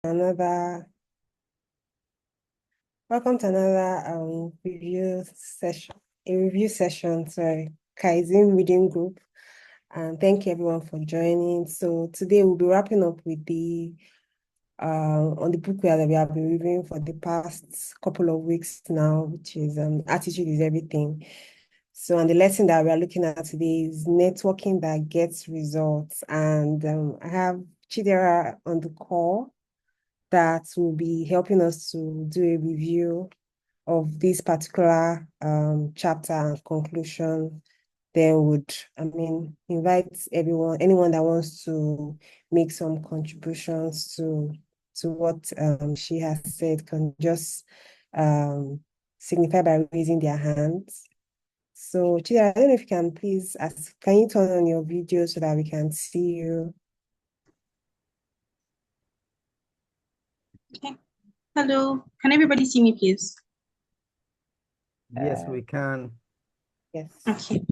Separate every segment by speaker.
Speaker 1: another welcome to another review session, sorry, Kaizen reading group. And thank you everyone for joining. So today we'll be wrapping up with the on the book that we have been reviewing for the past couple of weeks now, which is Attitude is Everything. So, and the lesson that we are looking at today is networking that gets results. And I have Chidera on the call that will be helping us to do a review of this particular chapter and conclusion. Then would, invite anyone that wants to make some contributions to what she has said can just signify by raising their hands. So, Chida, I don't know if you can please can you turn on your video so that we can see you?
Speaker 2: Okay. Hello. Can everybody see me, please?
Speaker 3: Yes, we can.
Speaker 1: Yes.
Speaker 2: Okay.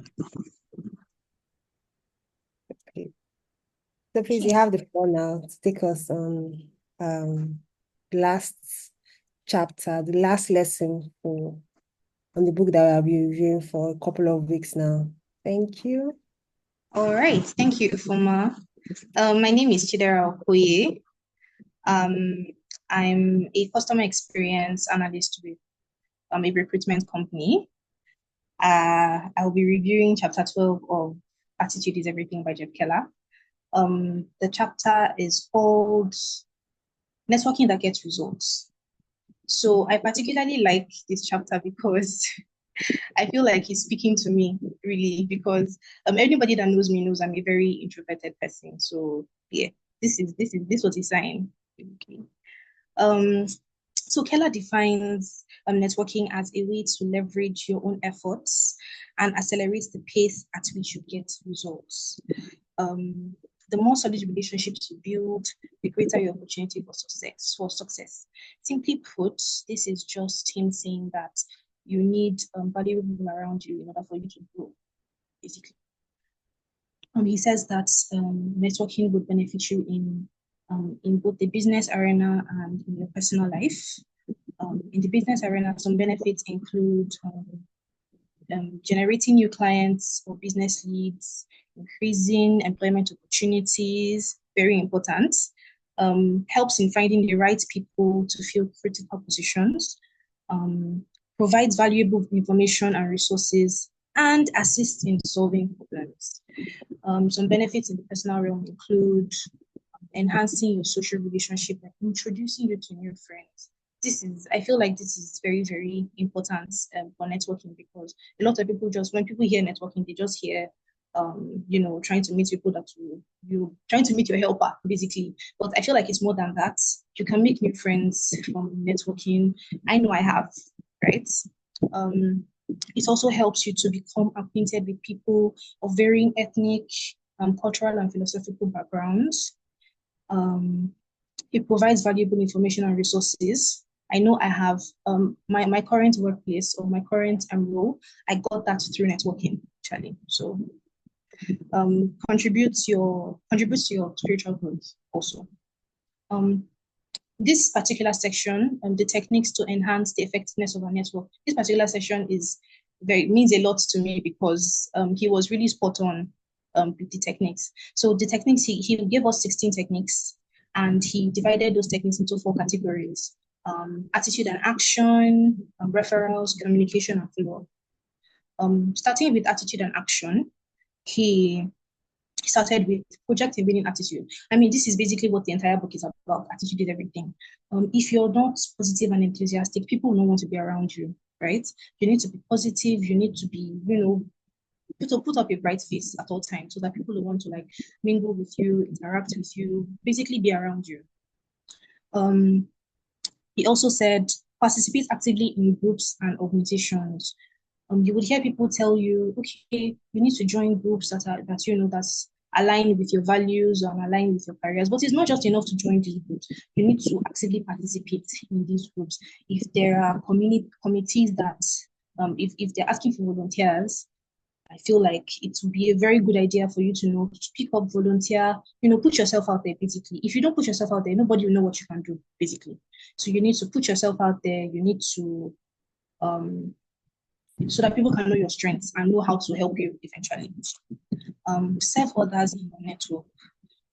Speaker 1: Okay. So please, you have the floor now to take us on the last chapter, the last lesson on the book that I'll be reviewing for a couple of weeks now. Thank you.
Speaker 2: All right. Thank you, Ifoma. My name is Chidera Okoye. I'm a customer experience analyst with a recruitment company. I'll be reviewing chapter 12 of Attitude is Everything by Jeff Keller. The chapter is called Networking That Gets Results. So I particularly like this chapter because I feel like he's speaking to me really, because anybody that knows me knows I'm a very introverted person. So yeah, this what he's saying. Okay. So Keller defines networking as a way to leverage your own efforts and accelerate the pace at which you get results. The more solid relationships you build, the greater your opportunity for success. Simply put, this is just him saying that you need valuable people around you in order for you to grow, basically. He says that networking would benefit you in both the business arena and in your personal life. In the business arena, some benefits include generating new clients or business leads, increasing employment opportunities, very important. Helps in finding the right people to fill critical positions, provides valuable information and resources, and assists in solving problems. Some benefits in the personal realm include enhancing your social relationship and introducing you to new friends. I feel like this is very, very important for networking, because a lot of people when people hear networking, they just hear, trying to meet people that you trying to meet your helper, basically. But I feel like it's more than that. You can make new friends from networking. I know I have, right? It also helps you to become acquainted with people of varying ethnic, cultural, and philosophical backgrounds. It provides valuable information and resources. I know I have my current workplace or my current role. I got that through networking, actually. So contributes to your spiritual growth also. This particular section, the techniques to enhance the effectiveness of a network. This particular section means a lot to me, because he was really spot on with the techniques. So the techniques, he gave us 16 techniques, and he divided those techniques into 4 categories: attitude and action, referrals, communication, and follow-up. Starting with attitude and action, he started with project and winning attitude. I mean, this is basically what the entire book is about. Attitude is everything. If you're not positive and enthusiastic, people will not want to be around you, right? You need to be positive. You need to be, put up a bright face at all times, so that people will want to mingle with you, interact with you, basically be around you. He also said, participate actively in groups and organizations. You would hear people tell you, okay, you need to join groups that's aligned with your values or aligned with your careers. But it's not just enough to join these groups. You need to actively participate in these groups. If there are committees that, if they're asking for volunteers, I feel like it would be a very good idea for you to know to pick up, volunteer, put yourself out there basically. If you don't put yourself out there, nobody will know what you can do basically. So you need to put yourself out there. You need to so that people can know your strengths and know how to help you eventually. Serve others in your network.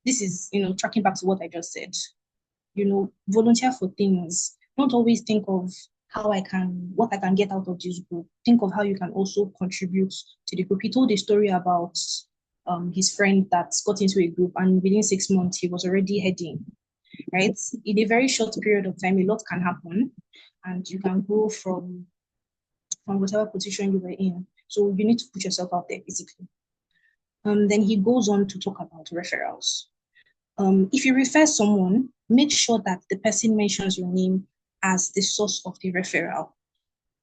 Speaker 2: This is, tracking back to what I just said. Volunteer for things. Don't always think of what I can get out of this group. Think of how you can also contribute to the group. He told a story about his friend that got into a group, and within 6 months he was already heading, right? In a very short period of time, a lot can happen, and you can go from whatever position you were in. So you need to put yourself out there, basically. Then he goes on to talk about referrals. If you refer someone, make sure that the person mentions your name as the source of the referral.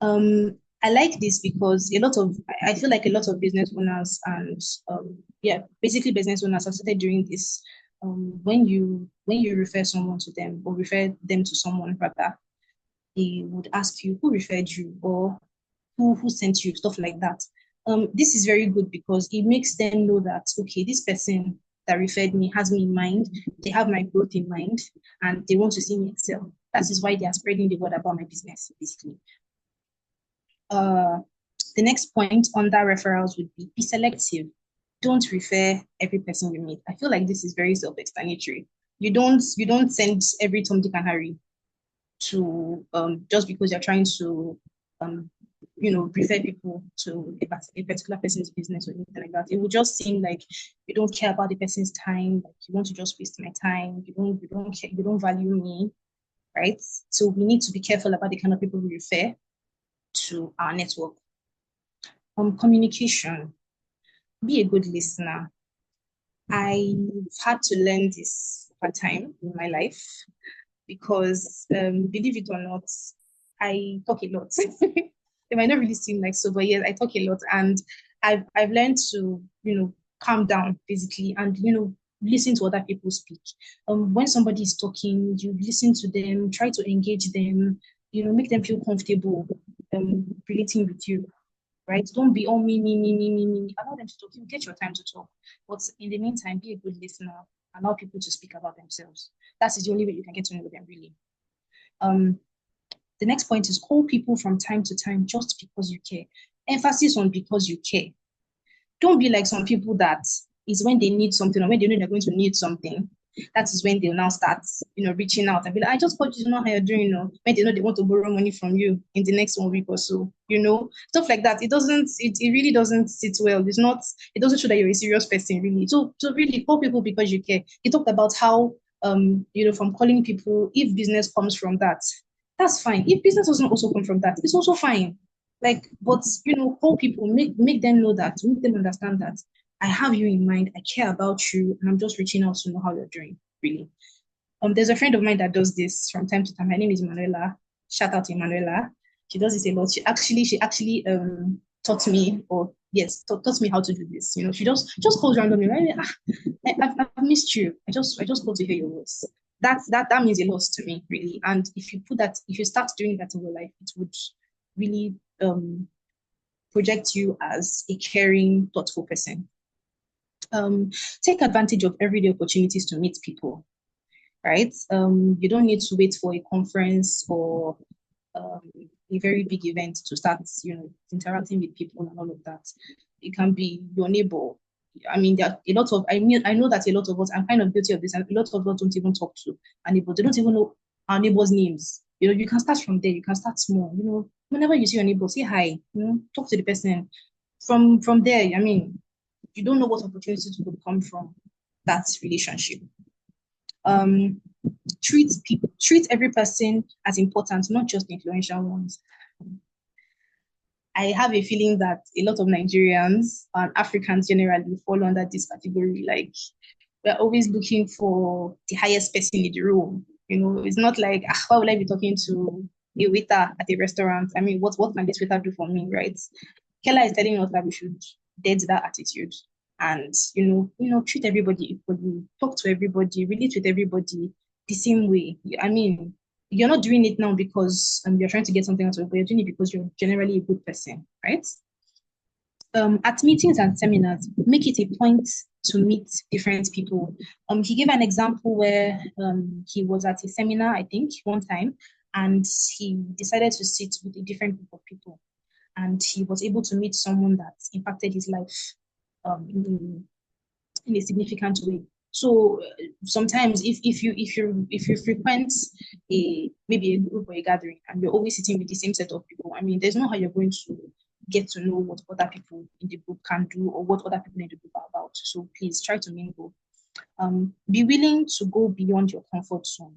Speaker 2: I like this because I feel like a lot of business owners and basically business owners have started doing this. When you refer someone to them or refer them to someone rather, they would ask you who referred you or who sent you, stuff like that. This is very good because it makes them know that, okay, this person that referred me has me in mind, they have my growth in mind, and they want to see me excel. That is why they are spreading the word about my business, basically. The next point under referrals would be selective. Don't refer every person you meet. I feel like this is very self-explanatory. You don't send every Tom, Dick, and Harry to just because you're trying to refer people to a particular person's business or anything like that. It would just seem like you don't care about the person's time, like you want to just waste my time, you don't care, you don't value me, right? So we need to be careful about the kind of people we refer to our network. Communication. Be a good listener. I've had to learn this over time in my life because believe it or not, I talk a lot. It might not really seem like so, but yes, I talk a lot, and I've learned to calm down basically, and listen to other people speak. When somebody is talking, you listen to them, try to engage them, make them feel comfortable relating with you. Right? Don't be all me, me, me, me, me, me. Allow them to talk. You get your time to talk. But in the meantime, be a good listener. Allow people to speak about themselves. That is the only way you can get to know them, really. Um, the next point is call people from time to time just because you care. Emphasis on because you care. Don't be like some people that is when they need something or when they know they're going to need something. That is when they'll now start, reaching out and be like, I just want you to know how you're doing, when they know they want to borrow money from you in the next 1 week or so, stuff like that. It really doesn't sit well. It doesn't show that you're a serious person, really. So really call people because you care. He talked about how, from calling people, if business comes from that, that's fine. If business doesn't also come from that, it's also fine. Like, but call people, make them know that, make them understand that I have you in mind, I care about you, and I'm just reaching out to know how you're doing, really. There's a friend of mine that does this from time to time. Her name is Manuela. Shout out to Manuela. She does this a lot. She actually taught me, or yes, taught me how to do this. She just calls randomly. I've missed you. I just called to hear your voice. That means a lot to me, really. And if you start doing that in your life, it would really project you as a caring, thoughtful person. Take advantage of everyday opportunities to meet people, right? You don't need to wait for a conference or a very big event to start, interacting with people and all of that. It can be your neighbor. I mean, there are a lot of, I know that a lot of us, I'm kind of guilty of this, and a lot of us don't even talk to our neighbors. They don't even know our neighbors' names. You can start from there. You can start small. Whenever you see your neighbor, say hi. Talk to the person. From there, I mean, you don't know what opportunities will come from that relationship. Um, treat every person as important, not just the influential ones. I have a feeling that a lot of Nigerians and Africans generally fall under this category. Like, we're always looking for the highest person in the room. It's not like, why would I be talking to a waiter at a restaurant? I mean, what can this waiter do for me, right? Keller is telling us that we should dead that attitude and treat everybody equally, talk to everybody, relate with everybody the same way. I mean, you're not doing it now because you're trying to get something out of it, but you're doing it because you're generally a good person, right? At meetings and seminars, make it a point to meet different people. He gave an example where he was at a seminar, I think, one time, and he decided to sit with a different group of people, and he was able to meet someone that impacted his life in a significant way. So sometimes if you frequent a maybe a group or a gathering and you're always sitting with the same set of people, I mean, there's no how you're going to get to know what other people in the group can do or what other people in the group are about. So please try to mingle. Be willing to go beyond your comfort zone.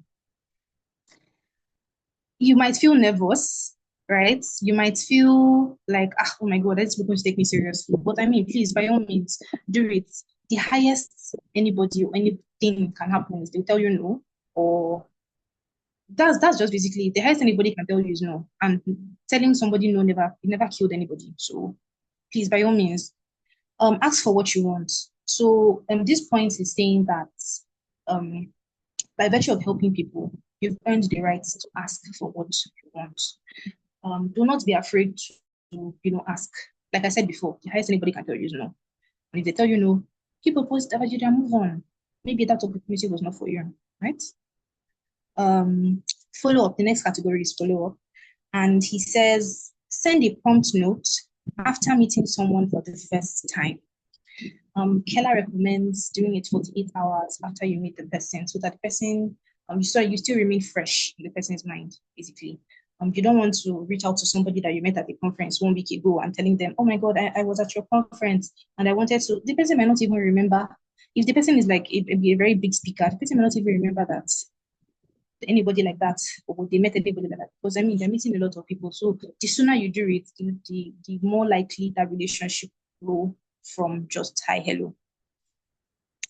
Speaker 2: You might feel nervous, right? You might feel like, oh my God, that's going to take me seriously. But I mean, please, by all means, do it. The highest anybody or anything can happen is they'll tell you no, or that's just basically the highest anybody can tell you is no. And telling somebody no never killed anybody. So please, by all means, ask for what you want. So this point is saying that um by virtue of helping people, you've earned the right to ask for what you want. Do not be afraid to, ask. Like I said before, the highest anybody can tell you is no. And if they tell you no, keep a positive attitude and move on. Maybe that opportunity was not for you, right? Um, Follow up. The next category is follow up. And he says, send a prompt note after meeting someone for the first time. Keller recommends doing it 48 hours after you meet the person so that the person, you still remain fresh in the person's mind, basically. You don't want to reach out to somebody that you met at the conference 1 week ago and telling them, oh my God, I was at your conference and I wanted to, the person might not even remember. If the person is like a very big speaker, the person might not even remember that anybody like that or they met anybody like that. Because I mean, they're meeting a lot of people. So the sooner you do it, the more likely that relationship will from just hi, hello.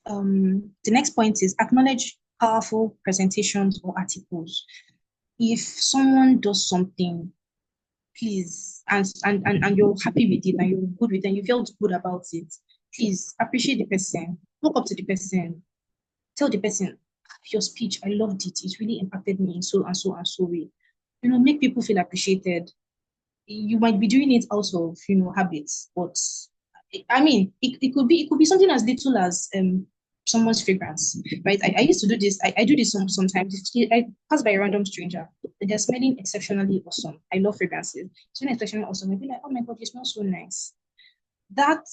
Speaker 2: The next point is acknowledge powerful presentations or articles. If someone does something, please, and you're happy with it and you're good with it and you felt good about it, please appreciate the person. Look up to the person. Tell the person, your speech, I loved it. It really impacted me in so and so and so way. Make people feel appreciated. You might be doing it out of, habits, but I mean, it could be something as little as someone's fragrance, right? I used to do this. I do this sometimes. I pass by a random stranger. They're smelling exceptionally awesome. I love fragrances. Smelling exceptionally awesome. I'd be like, oh my God, you smell so nice. That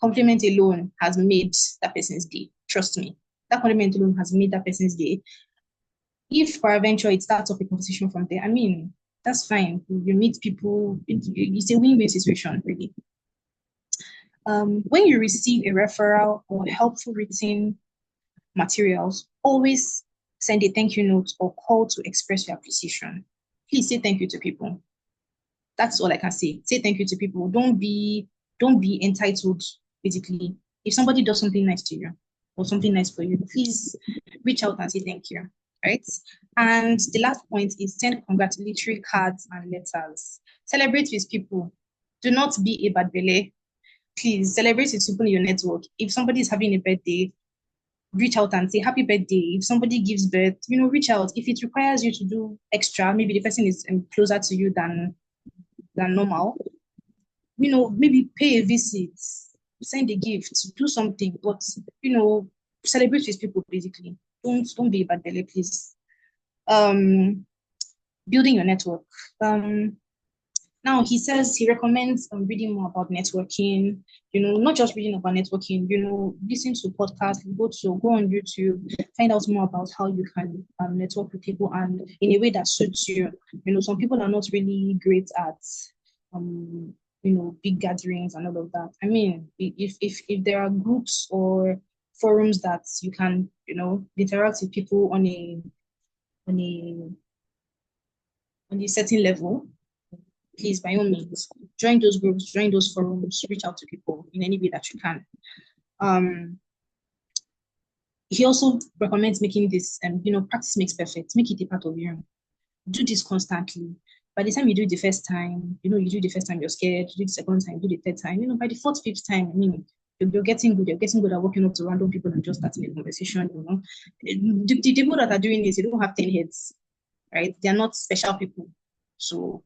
Speaker 2: compliment alone has made that person's day. Trust me. That compliment alone has made that person's day. If peradventure it starts off a conversation from there, I mean, that's fine. You meet people, it's a win-win situation, really. When you receive a referral or helpful written materials, always send a thank you note or call to express your appreciation. Please say thank you to people. That's all I can say. Say thank you to people. Don't be entitled, basically. If somebody does something nice to you or something nice for you, please reach out and say thank you. Right? And the last point is send congratulatory cards and letters. Celebrate with people. Do not be a bad belly. Please celebrate with people in your network. If somebody is having a birthday, reach out and say happy birthday. If somebody gives birth, reach out. If it requires you to do extra, maybe the person is closer to you than normal, maybe pay a visit, send a gift, do something, but celebrate with people basically. Don't be a bad belly, please. Building your network. Now he says he recommends reading more about networking, not just reading about networking, listen to podcasts, go on YouTube, find out more about how you can network with people and in a way that suits you. Some people are not really great at big gatherings and all of that. I mean, if there are groups or forums that you can, interact with people on a on a certain level, please, by all means, join those groups, join those forums, reach out to people in any way that you can. He also recommends making this, practice makes perfect. Make it a part of you. Do this constantly. By the time you do it the first time, you do the first time, you're scared. You do the second time, you do the third time. By the fourth, fifth time, I mean, you're getting good. You're getting good at walking up to random people and just starting a conversation. The people that are doing this, they don't have 10 heads, right? They're not special people. So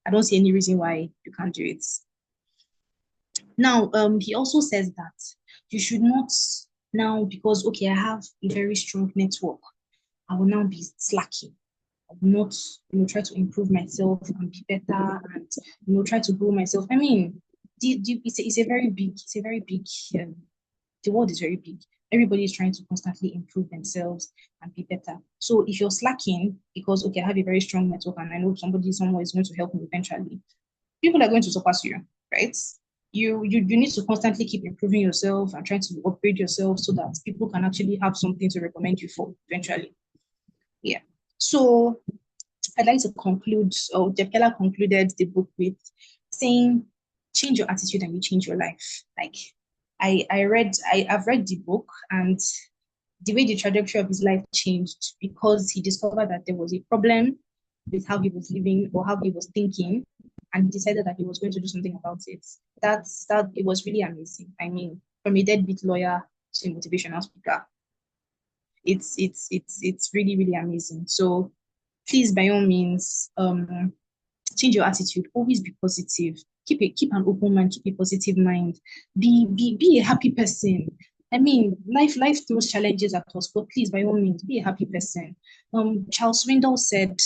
Speaker 2: I don't see any reason why you can't do it. Now, he also says that you should not now, because okay, I have a very strong network, I will now be slacking. I will not, try to improve myself and be better and try to grow myself. I mean, it's a very big um, the world is very big. Everybody is trying to constantly improve themselves and be better. So if you're slacking because okay, I have a very strong network and I know somewhere is going to help me eventually, people are going to surpass you, right? You need to constantly keep improving yourself and trying to upgrade yourself so that people can actually have something to recommend you for eventually. Yeah. So I'd like to conclude, or Jeff Keller concluded the book with saying, change your attitude and you change your life. Like I've read the book, and the way the trajectory of his life changed because he discovered that there was a problem with how he was living or how he was thinking, and he decided that he was going to do something about it. That it was really amazing. I mean, from a deadbeat lawyer to a motivational speaker, it's really really amazing. So please, by all means, change your attitude. Always be positive. Keep an open mind. Keep a positive mind. Be a happy person. I mean, life throws challenges at us, but please, by all means, be a happy person. Charles Swindoll said,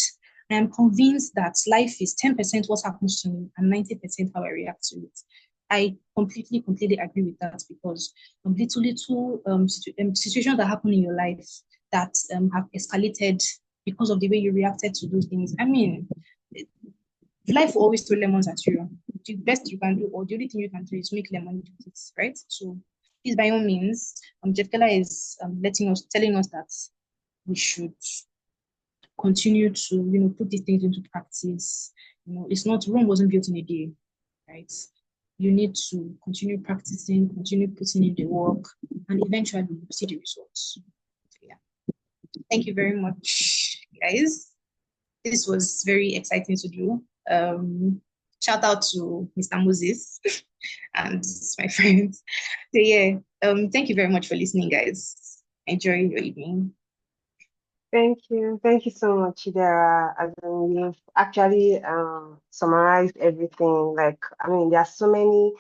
Speaker 2: "I am convinced that life is 10% what happens to me and 90% how I react to it." I completely agree with that because situations that happen in your life that have escalated because of the way you reacted to those things. I mean, life will always throw lemons at you. The best you can do, or the only thing you can do, is make lemonade with it, right? So, please, by all means, Jeff Keller is telling us that we should continue to, put these things into practice. It's not Rome wasn't built in a day, right? You need to continue practicing, continue putting in the work, and eventually you see the results. So, yeah. Thank you very much, guys. This was very exciting to do. Shout out to Mr. Moses and my friends. So yeah, thank you very much for listening, guys. Enjoy your evening.
Speaker 1: Thank you. Thank you so much, Chidera. As in, you've actually summarized everything. Like, I mean, there are so many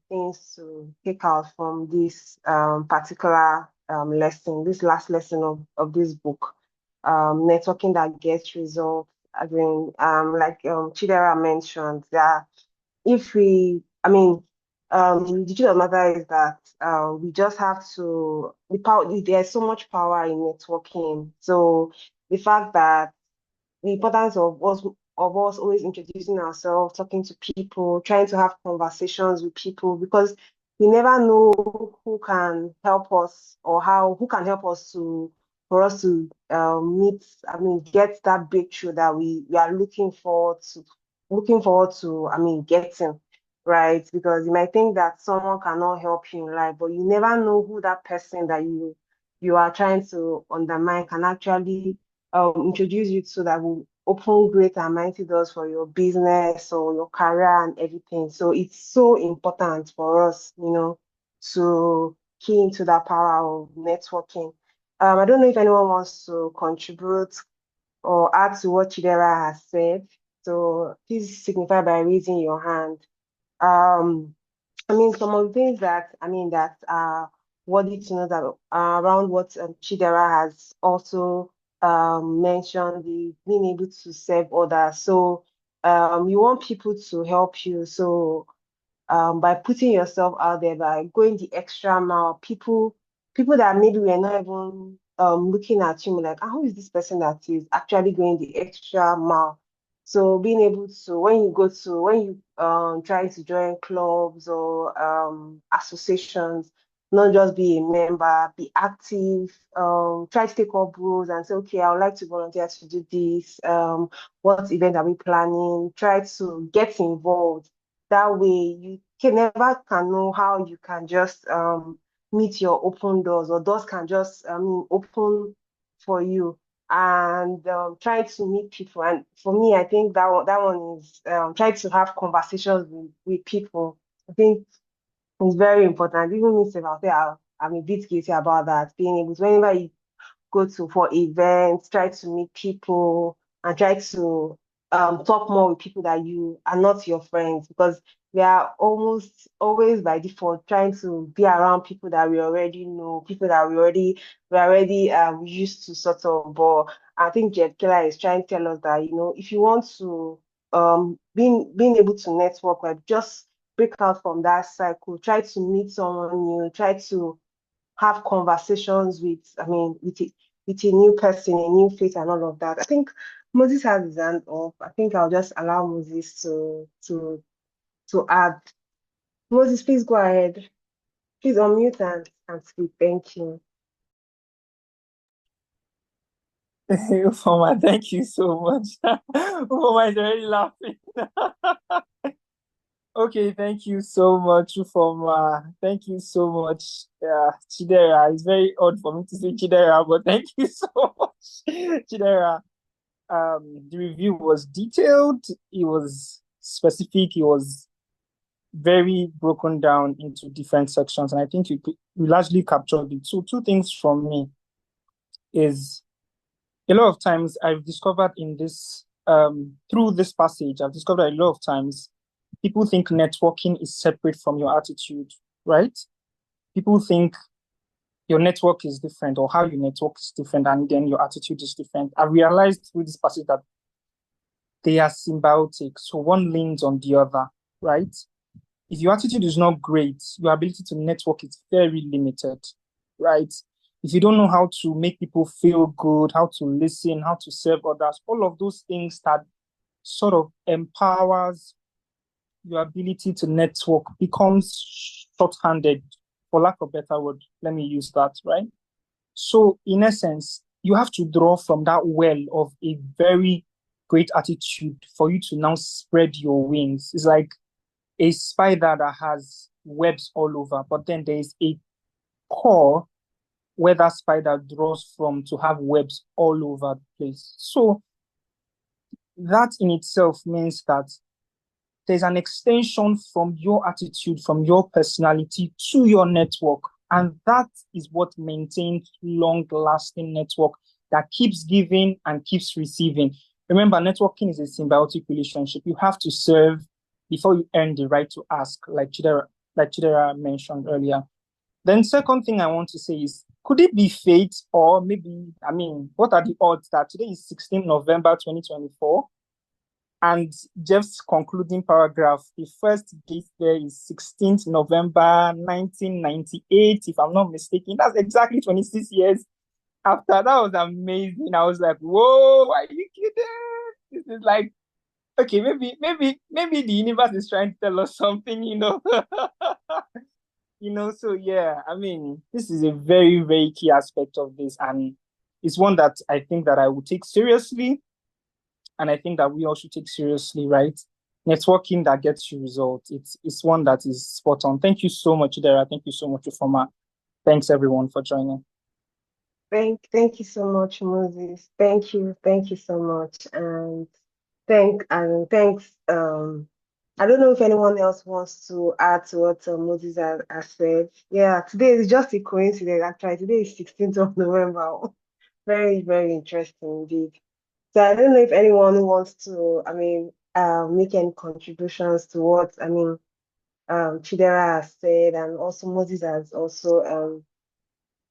Speaker 1: things to take out from this particular lesson, this last lesson of this book, networking that gets results. I mean, like Chidera mentioned, that if we, I mean, the truth of the matter is that we just have to, there's so much power in networking. So the fact that the importance of us always introducing ourselves, talking to people, trying to have conversations with people, because we never know who can help us or who can help us to for us to meet, I mean, get that breakthrough that we are looking forward to, I mean, getting, right? Because you might think that someone cannot help you in life, but you never know who that person that you are trying to undermine can actually introduce you to, that will open great and mighty doors for your business or your career and everything. So it's so important for us, to key into that power of networking. I don't know if anyone wants to contribute or add to what Chidera has said. So please signify by raising your hand. Um, I mean, some of the things that are worthy to know that around what Chidera has also mentioned, the being able to serve others. So you want people to help you. So by putting yourself out there, by going the extra mile, people that maybe we're not even looking at you like, who is this person that is actually going the extra mile? So being able to, when you try to join clubs or associations, not just be a member, be active, try to take up roles and say, okay, I would like to volunteer to do this. What event are we planning? Try to get involved. That way you can know how you can just meet your open doors, or doors can just open for you, and try to meet people. And for me, I think that one is try to have conversations with people. I think it's very important. Even me, I'll say I'm a bit guilty about that. Being able to, whenever you go to for events, try to meet people and try to talk more with people that you are not your friends, because we are almost always by default trying to be around people that we already know, people that we already used to sort of. But I think Jeff Keller is trying to tell us that, if you want to being able to network, like, just break out from that cycle, try to meet someone new, try to have conversations with, with a new person, a new face, and all of that. I think Moses has his hand up. I think I'll just allow Moses to add. Moses, please go ahead. Please unmute and speak. Thank you.
Speaker 3: Ufoma, thank you so much. Ufoma is already laughing. Okay, thank you so much, Ufoma. Thank you so much, Chidera. It's very odd for me to say Chidera, but thank you so much, Chidera. The review was detailed. It was specific. It was very broken down into different sections, and I think you largely captured it. So, two things from me is, a lot of times I've discovered in this, through this passage, I've discovered a lot of times people think networking is separate from your attitude, right? People think your network is different, or how you network is different, and then your attitude is different. I realized through this passage that they are symbiotic. So one leans on the other, right? If your attitude is not great, your ability to network is very limited, right? If you don't know how to make people feel good, how to listen, how to serve others, all of those things that sort of empowers your ability to network becomes short-handed, for lack of a better word. Let me use that, right? So in essence, you have to draw from that well of a very great attitude for you to now spread your wings. It's like a spider that has webs all over, but then there is a core where that spider draws from to have webs all over the place. So that in itself means that there's an extension from your attitude, from your personality to your network. And that is what maintains long-lasting network that keeps giving and keeps receiving. Remember, networking is a symbiotic relationship. You have to serve before you earn the right to ask, like Chidera mentioned earlier. Then second thing I want to say is, could it be fate, or maybe, what are the odds that today is 16 November 2024? And Jeff's concluding paragraph, the first date there is 16th November 1998, if I'm not mistaken. That's exactly 26 years after. That was amazing. I was like, whoa, are you kidding? This is like, okay, maybe the universe is trying to tell us something, So yeah, this is a very, very key aspect of this, and it's one that I think that I will take seriously, and I think that we all should take seriously, right? Networking that gets you results. It's one that is spot on. Thank you so much, Dara. Thank you so much, Ufoma. Thanks everyone for joining.
Speaker 1: Thank you so much, Moses. Thank you so much. And thanks. I don't know if anyone else wants to add to what Moses has said. Yeah, today is just a coincidence. Actually, today is 16th of November. Very, very interesting indeed. So I don't know if anyone wants to, make any contributions to what, Chidera has said, and also Moses has also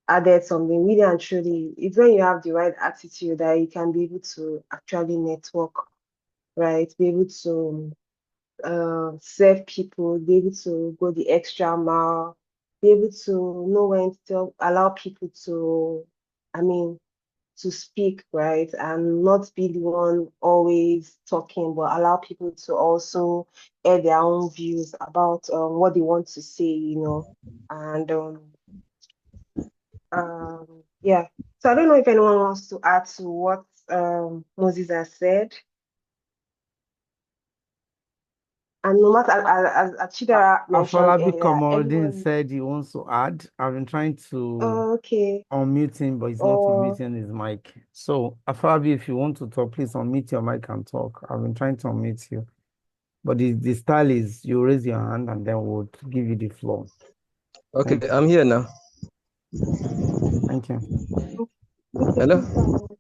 Speaker 1: added something. Really and truly, it's when you have the right attitude that you can be able to actually network, right? Be able to serve people, be able to go the extra mile, be able to know when to allow people to, I mean, to speak, right? And not be the one always talking, but allow people to also air their own views about what they want to say, And yeah. So I don't know if anyone wants to add to what Moses has said. And no matter, as Chidera mentioned
Speaker 4: Afolabi
Speaker 1: earlier,
Speaker 4: Komodin
Speaker 1: everyone.
Speaker 4: said he wants to add. I've been trying to
Speaker 1: Okay.
Speaker 4: unmute him, but he's not
Speaker 1: Or
Speaker 4: unmuting his mic. So, Afolabi, if you want to talk, please unmute your mic and talk. I've been trying to unmute you. But the style is you raise your hand and then we'll give you the floor.
Speaker 5: Okay, I'm here now.
Speaker 4: Thank you.
Speaker 1: okay,
Speaker 5: Hello?
Speaker 1: please go ahead.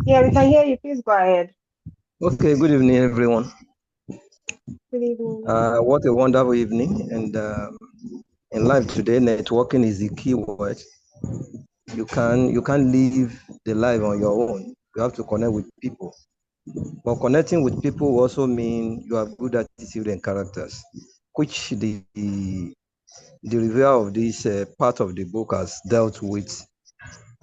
Speaker 1: Yeah, we can hear you. Please go ahead.
Speaker 5: Okay, good evening, everyone.
Speaker 1: Good evening.
Speaker 5: What a wonderful evening. And in life today, networking is the key word. You can't live the life on your own. You have to connect with people. But connecting with people also mean you have good attitude and characters, which the reviewer of this part of the book has dealt with.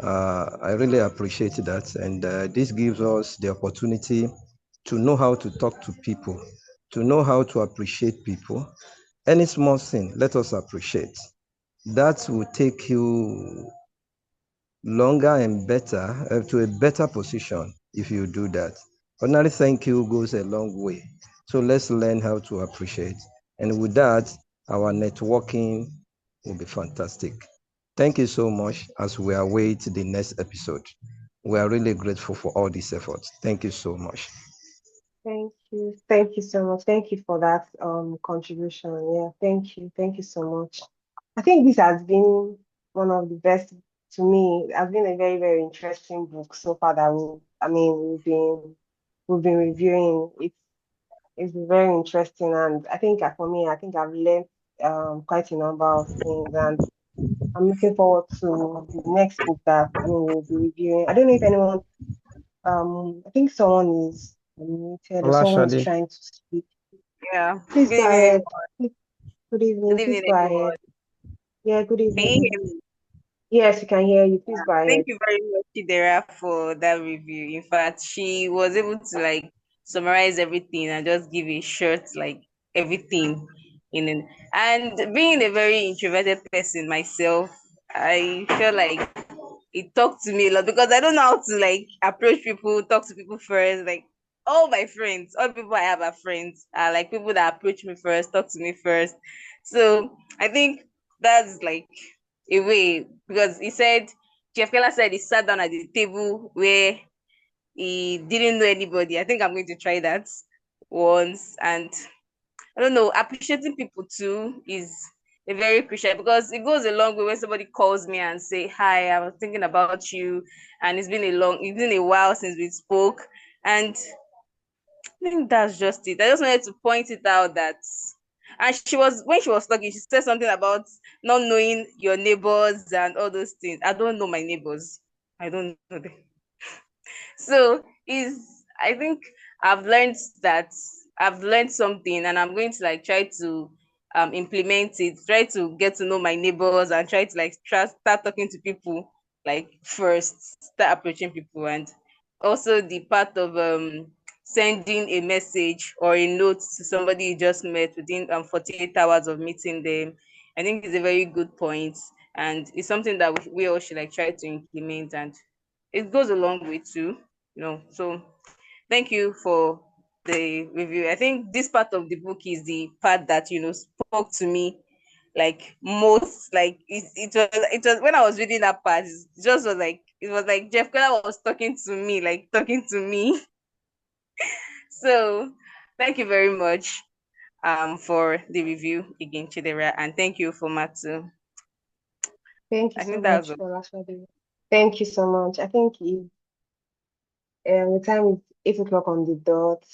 Speaker 5: I really appreciate that. And this gives us the opportunity to know how to talk to people, to know how to appreciate people. Any small thing, let us appreciate. That will take you longer and better to a better position if you do that. Ordinary thank you goes a long way. So let's learn how to appreciate. And with that, our networking will be fantastic. Thank you so much as we await the next episode. We are really grateful for all these efforts. Thank you so much.
Speaker 1: Thank you. Thank you so much. Thank you for that contribution. Yeah, thank you so much. I think this has been one of the best to me. It has been a very, very interesting book so far that we've been reviewing. It's been very interesting, and I think for me, I think I've learned quite a number of things, and I'm looking forward to the next book that we'll be reviewing. I don't know if anyone I think someone is muted or someone is
Speaker 4: Olashade.
Speaker 1: trying to speak.
Speaker 6: Yeah.
Speaker 1: Please
Speaker 6: Good
Speaker 1: go
Speaker 6: evening,
Speaker 1: ahead.
Speaker 6: everyone.
Speaker 1: Good evening.
Speaker 6: Good
Speaker 1: Please
Speaker 6: evening,
Speaker 1: go ahead.
Speaker 6: everyone.
Speaker 1: Yeah, good
Speaker 6: Can you
Speaker 1: evening.
Speaker 6: hear me?
Speaker 1: Yes, we can hear you. Please go
Speaker 6: Thank
Speaker 1: ahead.
Speaker 6: you very much, Chidera, for that review. In fact, she was able to like summarize everything and just give a short like everything in it. And being a very introverted person myself, I feel like it talked to me a lot because I don't know how to like approach people, talk to people first. Like all my friends, all people I have are friends, are like people that approach me first, talk to me first. So I think that's like a way because he said Jeff Keller said he sat down at the table where he didn't know anybody. I think I'm going to try that once. And I don't know, appreciating people too is a very crucial because it goes a long way when somebody calls me and say, "Hi, I was thinking about you, and it's been a while since we spoke." And I think that's just it. I just wanted to point it out that and when she was talking, she said something about not knowing your neighbors and all those things. I don't know my neighbors. I don't know them. So is I think I've learned that I've learned something and I'm going to like try to implement it, try to get to know my neighbors and try to like start talking to people like first, start approaching people. And also the part of sending a message or a note to somebody you just met within 48 hours of meeting them. I think it's a very good point and it's something that we all should like try to implement, and it goes a long way too, so thank you for the review. I think this part of the book is the part that spoke to me like most. Like it was when I was reading that part, it was like Jeff Keller was talking to me, like talking to me. So thank you very much for the review again, Chidera, and thank you for Matsu.
Speaker 1: Thank you
Speaker 6: I
Speaker 1: so
Speaker 6: think that was
Speaker 1: much, Olashade. Thank you so much. I think the time is 8 o'clock on the dot.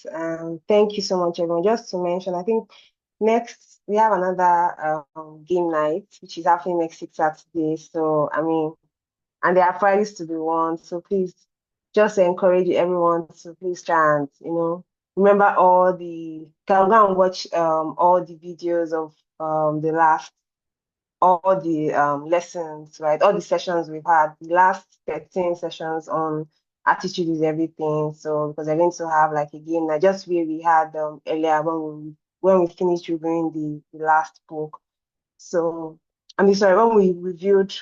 Speaker 1: Thank you so much, everyone. Just to mention, I think next we have another game night, which is happening next week Saturday. So I mean, and there are prizes to be won. So please just encourage everyone to please try and remember can go and watch all the videos of the last all the lessons, right? All the sessions we've had, the last 13 sessions on attitude is everything. So because they're going to have like a game night, just where we had earlier when we finished reviewing the last book. So I mean, sorry, when we reviewed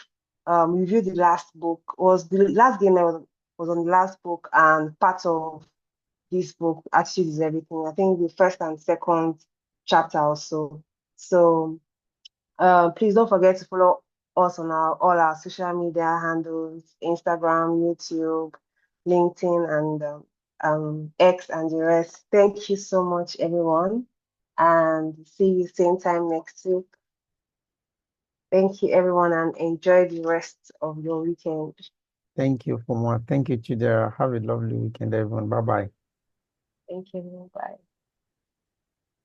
Speaker 1: the last book, was the last game that was on the last book and part of this book, Attitude is Everything. I think the first and second chapter or so. So please don't forget to follow us on all our social media handles, Instagram, YouTube, LinkedIn, and X and the rest. Thank you so much, everyone, and see you same time next week. Thank you, everyone, and enjoy the rest of your weekend.
Speaker 4: Thank you for more. Thank you, Chidera. Have a lovely weekend, everyone. Bye bye.
Speaker 1: Thank you, everyone. Bye.